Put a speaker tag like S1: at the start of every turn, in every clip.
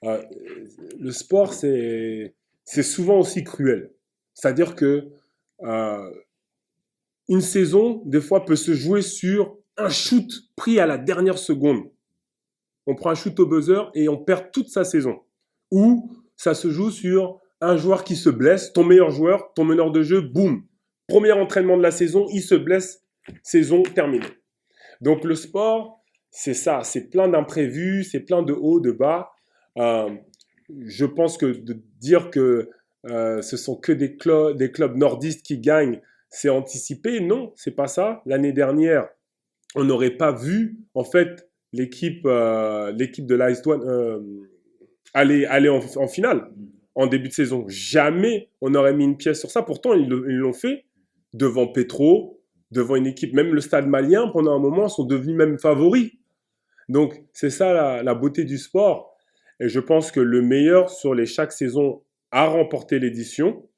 S1: Euh, le sport, c'est souvent aussi cruel. C'est-à-dire que euh, une saison, des fois, peut se jouer sur un shoot pris à la dernière seconde. On prend un shoot au buzzer et on perd toute sa saison. Ou ça se joue sur un joueur qui se blesse, ton meilleur joueur, ton meneur de jeu, boum. Premier entraînement de la saison, il se blesse, saison terminée. Donc le sport, c'est ça, c'est plein d'imprévus, c'est plein de hauts, de bas. Euh, je pense que de dire que ce sont que des clubs nordistes qui gagnent, c'est anticipé. Non, c'est pas ça. L'année dernière, on n'aurait pas vu en fait l'équipe de l'Ice One aller en finale en début de saison. Jamais on aurait mis une pièce sur ça. Pourtant, ils l'ont fait devant Petro, devant une équipe. Même le Stade Malien, pendant un moment, sont devenus même favoris. Donc, c'est ça la beauté du sport. Et je pense que le meilleur sur chaque saison a remporté l'édition.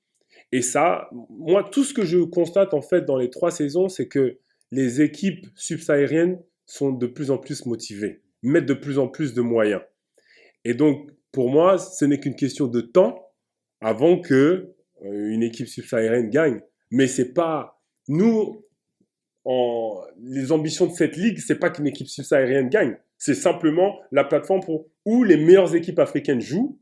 S1: Et ça, moi, tout ce que je constate en fait dans les 3 saisons, c'est que les équipes subsahariennes sont de plus en plus motivées, mettent de plus en plus de moyens. Et donc, pour moi, ce n'est qu'une question de temps avant que une équipe subsaharienne gagne. Mais c'est pas nous les ambitions de cette ligue, c'est pas qu'une équipe subsaharienne gagne. C'est simplement la plateforme où les meilleures équipes africaines jouent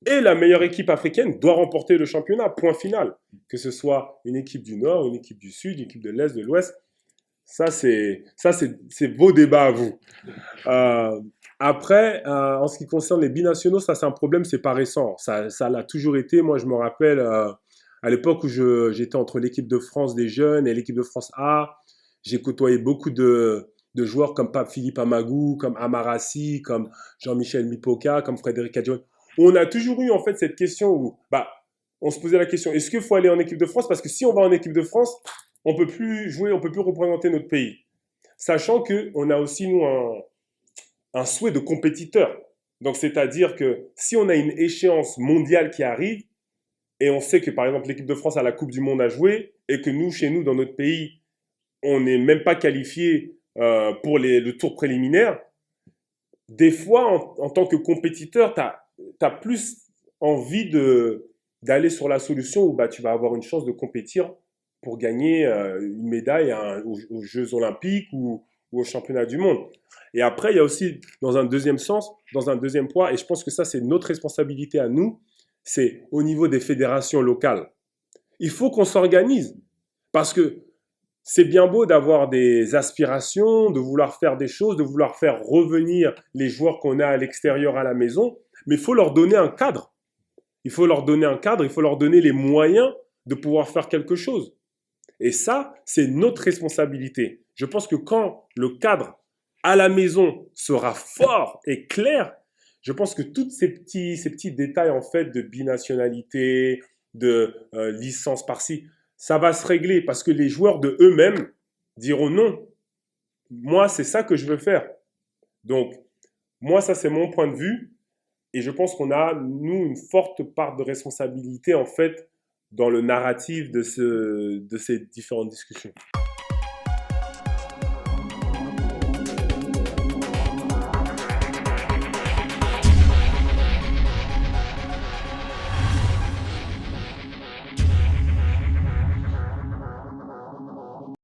S1: et la meilleure équipe africaine doit remporter le championnat, point final. Que ce soit une équipe du Nord, une équipe du Sud, une équipe de l'Est, de l'Ouest. C'est vos débats à vous. Euh, Après, en ce qui concerne les binationaux, ça c'est un problème, c'est pas récent. Ça l'a toujours été. Moi, je me rappelle à l'époque où j'étais entre l'équipe de France des jeunes et l'équipe de France A, j'ai côtoyé beaucoup de joueurs comme Pape Philippe Amagou, comme Amarassi, comme Jean-Michel Mipoka, comme Frédéric Adjon. On a toujours eu en fait cette question où bah, on se posait la question, est-ce qu'il faut aller en équipe de France? Parce que si on va en équipe de France, on peut plus jouer, on peut plus représenter notre pays. Sachant qu'on a aussi, nous, un souhait de compétiteur. Donc, c'est-à-dire que si on a une échéance mondiale qui arrive, et on sait que, par exemple, l'équipe de France a la Coupe du Monde à jouer, et que nous, chez nous, dans notre pays, on n'est même pas qualifié pour le tour préliminaire, des fois, en tant que compétiteur, tu as plus envie d'aller sur la solution où bah, tu vas avoir une chance de compétir pour gagner une médaille aux Jeux Olympiques ou au championnat du monde. Et après, il y a aussi, dans un deuxième sens, dans un deuxième poids, et je pense que ça, c'est notre responsabilité à nous, c'est au niveau des fédérations locales. Il faut qu'on s'organise. Parce que c'est bien beau d'avoir des aspirations, de vouloir faire des choses, de vouloir faire revenir les joueurs qu'on a à l'extérieur à la maison, mais il faut leur donner un cadre. Il faut leur donner un cadre, il faut leur donner les moyens de pouvoir faire quelque chose. Et ça, c'est notre responsabilité. Je pense que quand le cadre à la maison sera fort et clair, je pense que tous ces petits détails en fait de binationalité, de licence par-ci, ça va se régler parce que les joueurs de eux-mêmes diront non. Moi, c'est ça que je veux faire. Donc, moi, ça, c'est mon point de vue. Et je pense qu'on a, nous, une forte part de responsabilité, en fait, dans le narratif de ces différentes discussions.